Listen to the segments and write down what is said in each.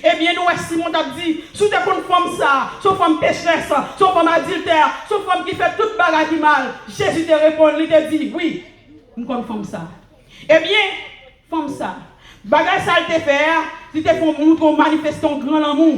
Eh bien, nous, Simon t'a dit, si tu es une femme ça, une femme pécheresse, une femme adultère, une femme qui fait toute bagarre qui mal, Jésus te répond, il te dit, oui, nous comme femme ça. Eh bien, femme ça, bagarre ça, il te fait, si tu es manifeste ton grand amour,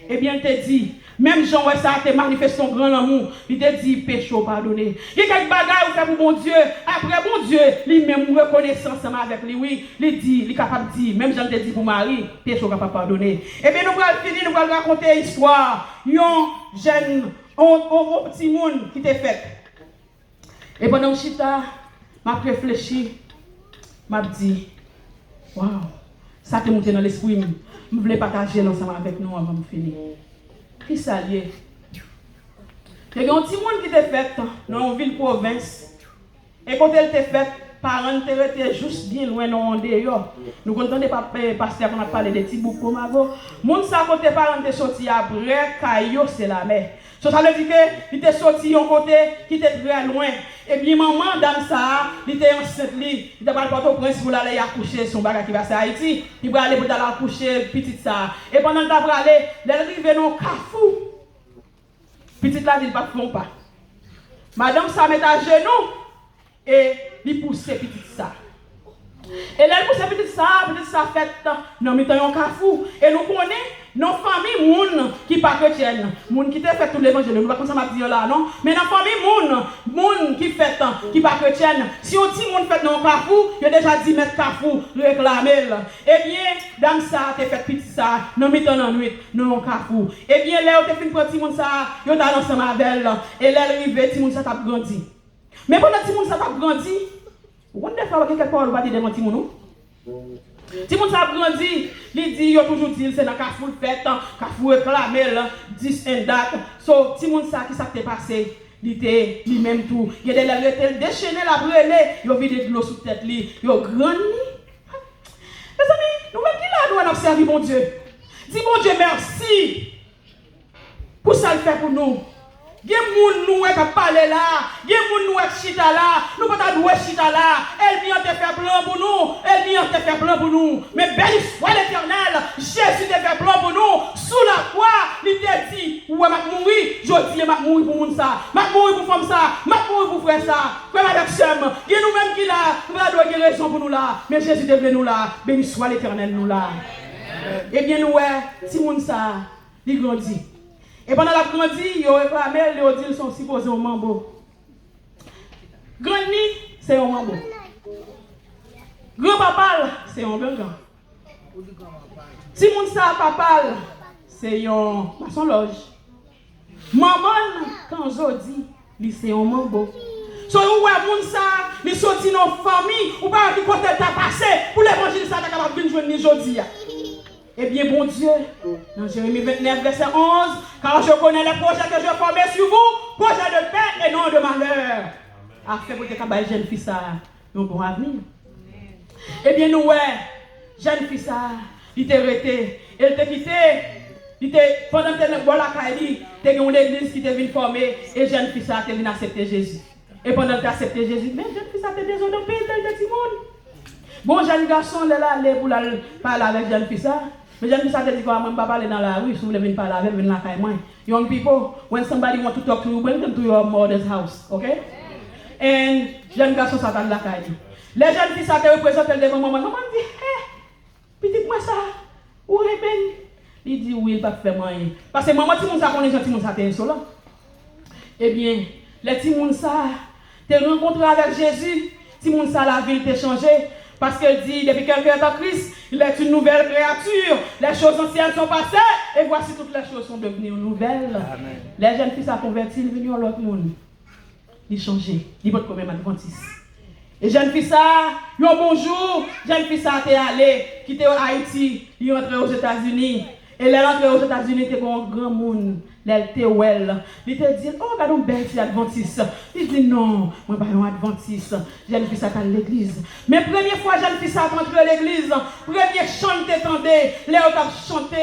eh bien, il te dit, même Jean, ça te manifeste son grand amour. Il te dit, péché, pardonné. Il y a quelques bagages fait pour bon Dieu. Après, bon Dieu, lui-même, reconnaissance avec lui. Oui, il dit, il est capable de dire, même Jean te dit pour Marie, péché, capable de pardonner. Et bien, nous allons finir, nous allons raconter l'histoire. Il y a un jeune, un petit monde qui t'est fait. Et pendant que chita, m'a réfléchi, m'a dit, waouh, ça te monté dans l'esprit. Je voulais partager ensemble avec nous avant de finir. Qui s'allie? Il y a un petit monde qui était fait dans une ville province. Et quand elle était faite, parents étaient juste bien loin dans d'ailleurs. Nous comptons pas pasteur qu'on a parlé des petits boucs comme avant. Monde ça côté parents étaient sortis après caillou c'est la mer. Ça veut dire que il était sorti un côté qui était très loin. Et bien maman dame ça, il était enceinte lui, il était pas au prince pour aller accoucher son bagage qui va à Haïti, il va aller pour aller accoucher petite ça. Et pendant le temps pour aller, elle arrive dans Carrefour. Petite là il pas font pas. Madame ça met à genoux et il pousse petite ça. Et là, il pousse petite ça fait dans le temps Carrefour. Et nous connaissons nos familles, moun qui pas chrétienne, moun qui te fait tout l'évangile, nous pas comme ça m'a dit là non, mais dans famille moun qui fait qui pas chrétienne, si on dit moun fait dans Carrefour, il a déjà 10 mètres Carrefour réclamer. Eh bien, dans ça te fait petit ça, non mi temps en nuit, non Carrefour. Eh bien, là on te fin petit moun ça, yo dans ensemble avec elle et là arrivé petit moun ça t'a grandi. Mais pendant petit moun ça t'a grandi, on des fois quelque part on va dire des petit moun. Si moun ça grandi, il dit yo toujours dit c'est dans Carrefour fête, Carrefour réclamer 10 en date. So si moun ça qui ça t'est passé, il même tout. Il y a des lettres déchaîné la brûlé, yo vide de l'eau sous tête li, yo grandi. Mes amis, nous même qui là nous observer mon Dieu. Dis mon Dieu merci pour ça le fait pour nous. Il y a des gens qui parlent là, il y a des gens qui chita là, nous ne pouvons pas chita là, elle vient te faire blanc pour nous, elle vient te faire blanc pour nous. Mais béni soit l'Éternel, Jésus te fait blanc pour nous, sous la croix, il te dit, ouais, m'a mourir, je dis, m'a mourir pour moun ça, m'a mourir pour femme ça, m'a mourir pour frère ça, comme avec Sem, il y a nous-mêmes qui là, nous avons une raison pour nous là, mais Jésus te fait nous là, béni soit l'Éternel nous là. Eh bien, nous, si moun ça, il grandit. Et pendant la grandi, il a réclamé, ils sont supposés au mambo. Grandi, c'est un mambo. Grand-papa, c'est un bengan. Si moun sa papa, c'est un maçon loge. Maman, quand je dis, c'est un mambo. So, ouais, moun sa, ils sorti dans la famille, ou pas qui côté t'a passé, pour l'évangile, ça t'a capable de venir aujourd'hui. Eh bien, bon Dieu, dans Jérémie 29, verset 11, car je connais les projets que je formais sur vous, projets de paix et non de malheur. Afin que vous ayez jeune fille ça, un bon avenir. Eh bien, nous, jeune fille ça, il t'a arrêté, elle t'a quitté, pendant que tu es la caille, tu as une église qui t'a venu former, et jeune fille ça, tu es venu accepter Jésus. Et pendant que tu as accepté Jésus, mais jeune fille ça, tu es désolé de payer tel petit monde. Bon, jeune garçon, il est là, pour parler avec jeune fille ça. Mais j'aime ça te dit qu'on ne pas parler dans la rue, si vous voulez venir parler avec, venir dans la caille. Young people, when somebody wants to talk to you, bring them to your mother's house, okay? And jeune garçon ça dans la caille. Les jeunes filles ça te représentent devant maman. Maman dit, hé, petit moi ça, où est ben? Il dit oui, il va faire moyen. Parce que maman, si mon ça connaît, si mon ça t'es insolent. Eh bien, les petits moun ça, t'es rencontré avec Jésus, si mon ça la ville t'est changé. Parce qu'elle dit, depuis qu'elle est en Christ, il est une nouvelle créature. Les choses anciennes sont passées et voici toutes les choses sont devenues nouvelles. Amen. Les jeunes filles sont converties, ils viennent à l'autre monde. Ils changent. Ils vont quand même adventistes. Et jeunes filles ça, yon bonjour, jeunes filles ça t'es allé, quitter Haïti, ils sont entrés aux États-Unis. Et les rentrées aux États-Unis, t'es un grand monde. Elle te well. Il te dit, oh, regarde un bel petit adventiste. Il dit, non, moi, pas un adventiste. J'ai vu ça à l'église. Mais première fois, j'ai vu ça à l'église. Premier chant, t'entendais. Léo, t'as chanté.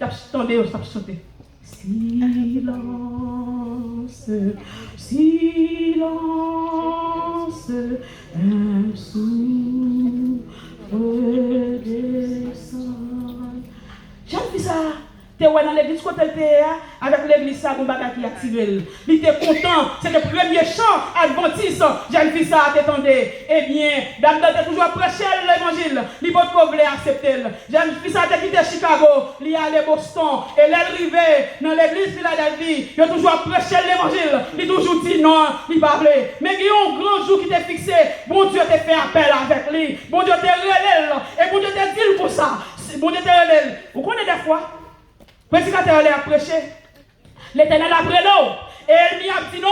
T'as chanté, t'as chanté. Silence, silence, un souffle descend. fille ça. Tu es dans l'église côté avec l'église ça mon bagage qui a tiré. Il était content, c'est le premier chant adventiste. Jeune fille ça t'attendait. Eh bien, dame t'es toujours prêcher l'évangile. Il pas de accepter. Jeune fille ça t'es quitté Chicago, il allé Boston et l'arrivée dans l'église Philadelphie, il a toujours prêché l'évangile. Il toujours dit non, il parlait. Mais il y a un grand jour qui t'est fixé. Bon Dieu t'a fait appel avec lui. Bon Dieu t'a relève et bon Dieu t'a dit pour ça. Bon Dieu t'a relève. Vous connaissez des fois le prédicateur allait prêcher. L'Éternel a pris l'eau. Et elle lui a dit non,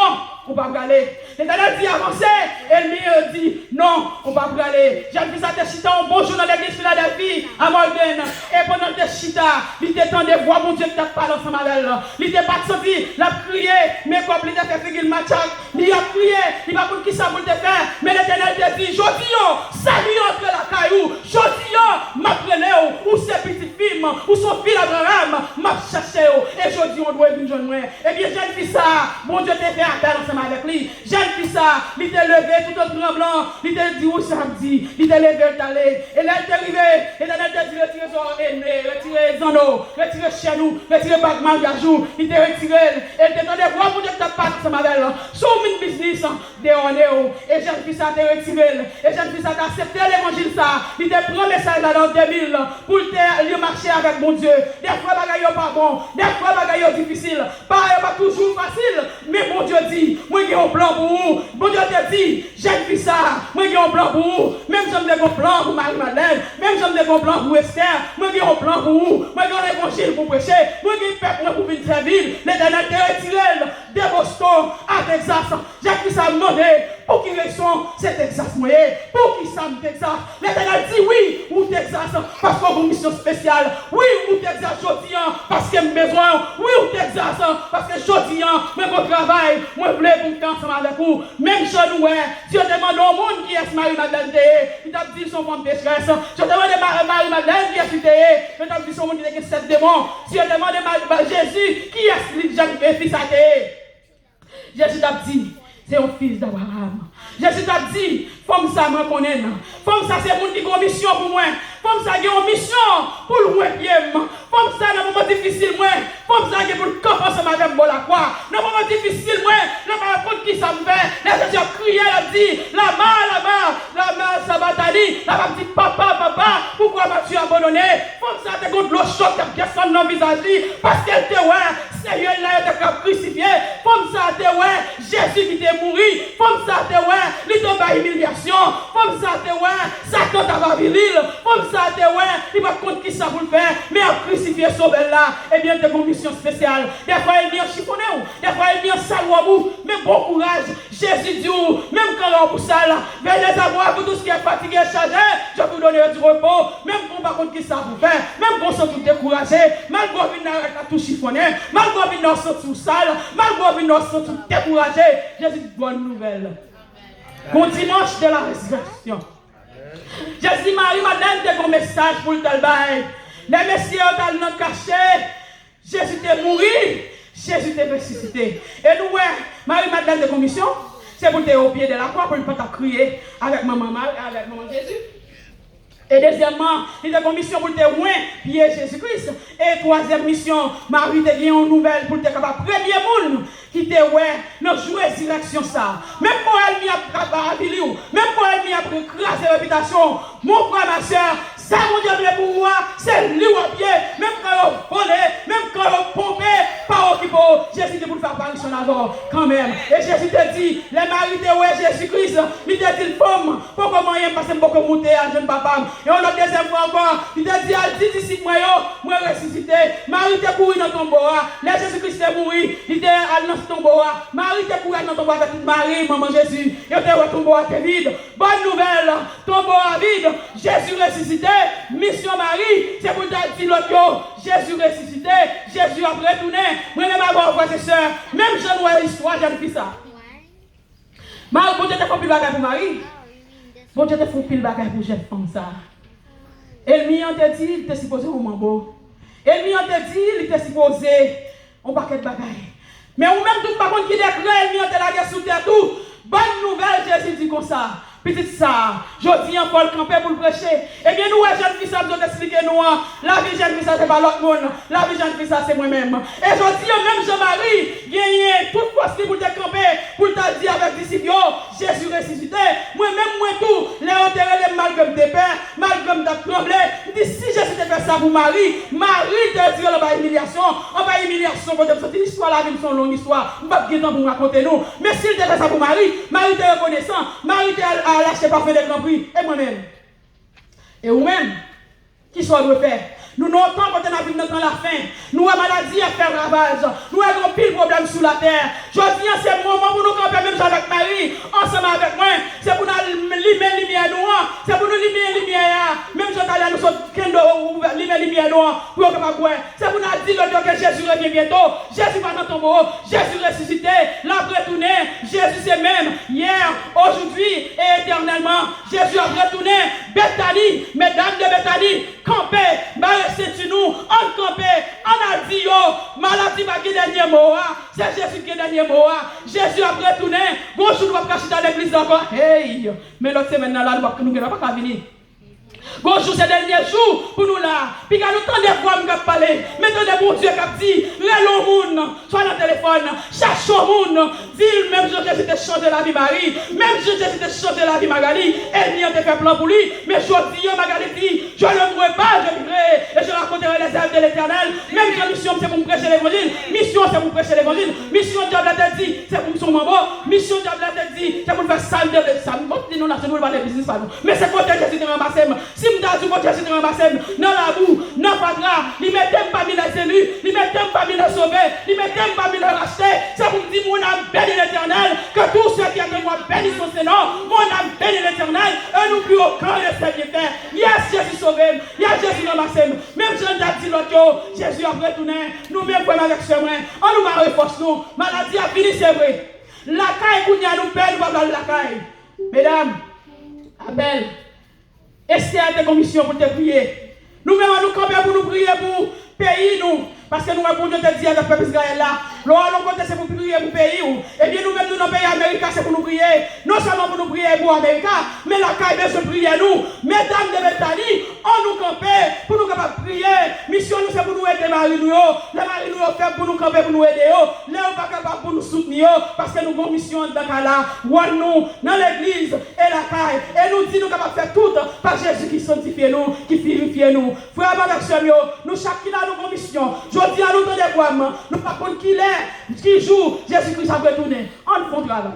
on va pas aller. L'Éternel dit avancer. Elle lui a dit non, on va pas aller. J'ai vu ça te chita un bon jour dans l'église Philadelphie à Morgan. Et pendant te chita, il t'attendait voir mon Dieu qui t'a parlé ensemble avec elle. Il t'a pas senti, il a crié, mais comme il t'a fait figuer le machac, il a crié, il va pour qui ça pour te faire. Mais l'Éternel t'a dit, Jodion, salut entre la caillou. Jodion, m'apprenez ou ces petites filles, ou son fils Abraham, m'a cherché. Et Jodion, on doit venir joindre moi. Eh bien, j'ai vu ça, mon Dieu t'a fait appel ensemble avec lui. J'ai vu ça, il t'a levé tout en tremblant, il t'a dit où samedi, il t'a levé, il t'a allé. Et là, il t'a arrivé, et là, il t'a dit retirez son aîné, retirez Zano, retirez chez nous, retirez Bagman Gajou, il t'a retiré, et il t'a donné voir pour que tu n'as pas ensemble avec elle. Son mine business, de Onéo, et j'ai vu ça, t'a retiré, et j'ai vu ça, t'a accepté l'évangile ça, il t'a pris un message dans 2000 pour te marcher avec mon Dieu. Des fois, bagaille pas bon, des fois, bagaille difficile, pas toujours facile, mais mon Dieu dit, moi j'ai un plan pour vous. Mon Dieu te dit, j'ai vu ça, moi j'ai un plan pour vous. Même si j'ai un plan pour Marie-Madeleine, même si j'ai un plan pour Esther, moi j'ai un plan pour vous. Moi j'ai un évangile pour prêcher, moi j'ai un peuple pour venir servir. L'Éternel te retiré de Boston à Texas. J'ai vu ça demander pour qui raison c'est Texas, pour qui ça me Texas. L'Éternel dit oui, ou Texas, parce qu'on a une mission spéciale. Oui, ou Texas, aujourd'hui, parce qu'il y a besoin. Oui, ou Texas, parce que aujourd'hui, moi je travaille, moi je voulais pour faire ensemble avec vous. Même chez nous, si on demande au monde qui est Marie-Madeleine, il t'a dit son monde pécheresse. Si on demande à Marie-Madeleine qui est cité, il t'a dit son monde qui est 7 démons. Si on demande à Jésus qui est fils à Jésus t'a dit, c'est un fils d'Abraham. Jésus t'a dit, femme ça me connaît. Femme ça c'est monde qui a une mission pour moi. Femme ça qui a une mission pour le moi bien. Femme ça dans un moment difficile moi. Femme ça qui pour le camp ensemble avec moi la croix. Dans un moment difficile moi, je me raconte qui ça me fait. Là Jésus a crié, elle a dit, la main, ça va t'aller. La main dit, papa, pourquoi m'as-tu abandonné? Femme ça te contre le choc qui a son dans le visage parce qu'elle te Seigneur là elle t'a crucifié. Femme ça te Jésus qui t'est mouru. Femme ça te il t'a pas humiliation. Femme ça te Satan t'a pas viril. Femme ça te il va compte qui ça pour le faire. Mais à crucifier sauver là, eh bien t'es une mission spéciale. Des fois il vient chiffonner, des fois il vient salouer, mais bon courage. Jésus dit même quand on pour ça là, venez avoir pour tout ce qui est fatigué, chargé, je vous donner du repos. Même qu'on va compte qui ça pour faire, même qu'on sont tout découragé, malgré qu'on vient à tout chiffonner, malgré qu'on vient à tout sale, malgré qu'on vient à tout découragé. Jésus dit bonne nouvelle. Bon dimanche de la résurrection. Jésus Marie-Madeleine te un message pour le talbaï. Les messieurs ont dans caché. Jésus t'est mouru. Jésus t'est ressuscité. Et nous, Marie-Madeleine de commission, c'est pour te au pied de la croix pour ne pas crier avec maman Jésus. Et deuxièmement, il a une mission pour te loin, pied Jésus-Christ. Et troisième mission, Marie te vient une nouvelle pour te capable. Premier monde qui te dans jouer direction ça. Même quand elle m'y a préparé, même quand elle m'y a écrasé la réputation, mon frère, ma soeur, ça mon Dieu pour moi, c'est lui au pied. Même quand on volé, même quand on pompé, pas au kipo, Jésus te pour faire apparition d'abord, quand même. Et Jésus te dit, les maris de Jésus-Christ, il te dit, femme, pourquoi moi, parce que beaucoup monter à jeune papa. Et on a deuxième fois encore, il te dit, à 10 disciples, moi ressuscité. Marie te couru dans ton bois, là Jésus-Christ est mouru, il te allé dans ton bois. Marie te couru dans ton bois avec toute Marie, maman Jésus. Et ton bois est vide. Bonne nouvelle, ton bois vide, Jésus ressuscité. Mission Marie, c'est pour te dire l'autre, Jésus ressuscité, Jésus a retourné. Moi-même, avant, frères et sœurs, même je vois l'histoire, j'ai vu ça. Marie, bon Dieu te fait pile bagage pour Marie. Bon Dieu te fait pile bagage pour jeune femme ça. Et lui, on te dit, il était supposé au mambo. Et lui, on te dit, il était supposé au paquet de bagages. Mais ou même tout par contre qui déclare, il te la guerre sous terre tout. Bonne nouvelle, Jésus dit comme ça. petit ça, je dis encore le camper pour le prêcher. Eh bien, nous, jeunes filles, ça nous expliquer nous, la vie jeune fille, ça c'est pas l'autre monde, la vie jeune fille, ça c'est moi-même. Et je dis, même Jean-Marie, gagné toute force pour te camper, pour te dire avec disciples, Jésus ressuscité. Moi-même, moi tout, les enterrés, les malgré des pères, malgré des tremblés. Dis, si Jésus te fait ça pour Marie, Marie te dit, on va humiliation, on va humiliation, quand tu dis, l'histoire, la vie, son longue histoire, on va pas temps pour raconter nous. Mais s'il te fait ça pour Marie, Marie te reconnaissant, Marie te lâché par faire des grands prix, et moi-même. Et vous-même, qui soit doit faire? Nous n'avons pas quand on a vu dans la fin. Nous avons maladie à faire ravage. Nous avons pile problème sur la terre. Je dis à ce moment pour nous camper même avec Marie, ensemble avec moi. C'est pour nous limer lumière noire. C'est pour nous limer lumière. Même si on a nous sommes limer lumière noire pour qu'on voir. C'est pour nous dire que Jésus revient bientôt. Jésus va dans ton tombeau. Jésus ressuscité. L'a retourné. Jésus c'est même hier, aujourd'hui et éternellement. Jésus a retourné. Bethanie, mesdames de Bethanie, campez. C'est nous, on campé, on a dit, maladie va qui dernier mot, c'est Jésus qui est dernier mot, Jésus a retourné, bonjour, nous allons cacher dans l'église encore, hey, mais l'autre semaine là, nous ne pouvons pas venir. Bonjour, ces derniers jours pour nous là. Puis quand nous tendez voix qui parler, mettons des bons Dieu qui dit, relons monde, soit dans le téléphone, cherchons monde, dis même Jésus t'a changé la vie Marie, même Jésus t'a changé la vie Magali, et n'y a fait plan pour lui, mais je dis, Magali dit, je ne mourrai pas, je vivrai, et je raconterai les œuvres de l'Éternel. Même si la mission c'est pour me prêcher l'évangile, mission c'est pour me prêcher l'évangile, mission diable la tête dit, c'est pour me son maman, mission diable la tête dit, c'est pour me faire salle de salle. Nous n'avons pas de business, mais c'est quand Jésus t'a ramassé. Si je dis que Jésus te ramasse dans la boue, dans le padra, il ne met pas mis les élus, il ne met pas mis les sauvés, il ne met pas mis les rachetés. C'est pour dire mon âme bénit l'Éternel, que tous ceux qui ont moi bénissent son Seigneur, mon âme bénit l'Éternel, et nous plus aucun de ses bienfaits. Yes, Jésus sauvé, yes, Jésus ramassé. Même Jean dit l'autre, Jésus a retourné, nous-mêmes pour avec ce main, on nous va reforce nous, maladie a fini, c'est vrai. La caille, nous perd, nous va dans la caille. Mesdames, Abel, Esther a des commissions pour te prier. Nous-mêmes, nous camper pour nous prier pour pays, nous. Parce que nous avons Dieu te dire avec le peuple Israël là. Nous allons côté c'est pour prier pour pays. Et bien nous-mêmes, nous dans le pays américain, c'est pour nous prier. Non seulement pour nous prier pour l'Amérique, mais la caille besoin de prier nous. Mesdames de Bethanie, on nous camper pour nous capables prier. Mission nous c'est pour nous aider Marie nous. Les Marie nous fait pour nous camper pour nous aider. Les on pas capable pour nous soutenir parce que nous avons mission dans là. Nous dans l'église et la caille. Et nous dit nous capables faire tout par Jésus qui sanctifie nous, qui purifie nous. Frère et nous chacun a nos missions. Je dis à nous des voix, nous ne savons pas qui est, qui joue, Jésus-Christ a retourné. On fait travail.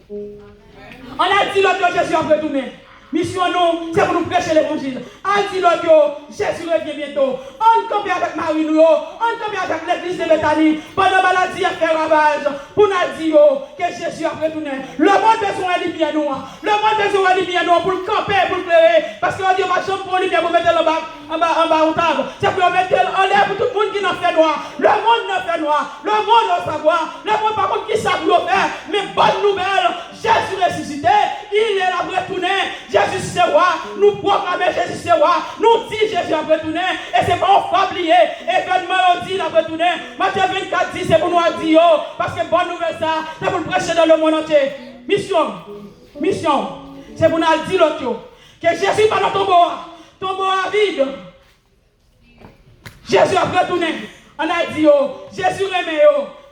On a dit l'autre Jésus a retourné. Mission nous, c'est pour nous prêcher l'évangile. On dit l'autre Jésus revient bientôt. On campe avec Marie nous, on campe avec l'église de Bethanie. Pendant la maladie a fait ravage, pour nous dire que Jésus a retourné. Le monde besoin de lumière noire. Le monde besoin de lumière noire pour le camper, pour le clairer. Parce qu'on dit, ma chambre pour lumière, pour mettre en bas au table. C'est pour mettre en l'air pour tout le monde qui n'en fait noir. Le monde n'en fait noir. Le monde doit savoir. Le monde par contre qui savent le faire. Mais bonne nouvelle, Jésus ressuscité, il est là retourné. Jésus c'est roi, nous proclamons Jésus c'est roi, nous disons Jésus a retourné, et c'est pas on va oublier, événement on dit il a retourné, Matthieu 24 dit c'est pour nous dire, parce que bonne nouvelle ça, c'est pour le prêcher dans le monde entier. Mission, c'est pour nous dire l'autre, que Jésus pas dans tombeau à vide. Jésus a retourné, on a dit Jésus remet,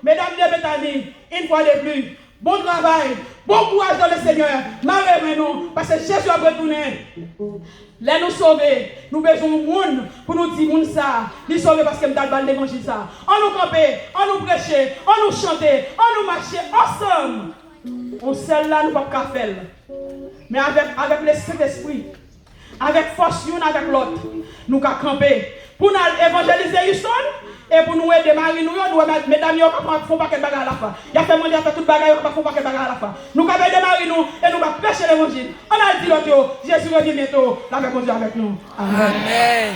mesdames de Bethanie, une fois de plus. Bon travail, bon courage dans le Seigneur. Marrez-nous, parce que Jésus a retourné. Les nous sauver, nous besoin de monde pour nous dire monde ça. Nous sauver parce que nous avons l'évangile ça. On nous camper, on nous prêcher, on nous chanter, on nous marcher ensemble. On seul là, nous ne pouvons pas faire. Mais avec le Saint-Esprit, avec force l'une avec l'autre, nous pouvons camper. Pour nous évangéliser Houston. Et pour nous aider, Marie, nous aider, mesdames, nous ne font pas que bagarre à la fois. Il y a fait manger, il y a fait toute bagarre, nous ne font pas que bagarre à la fois. Nous avons aidé Marie, nous, et nous allons prêcher l'évangile. On a dit l'autre, Jésus revient bientôt, la paix avec nous. Amen.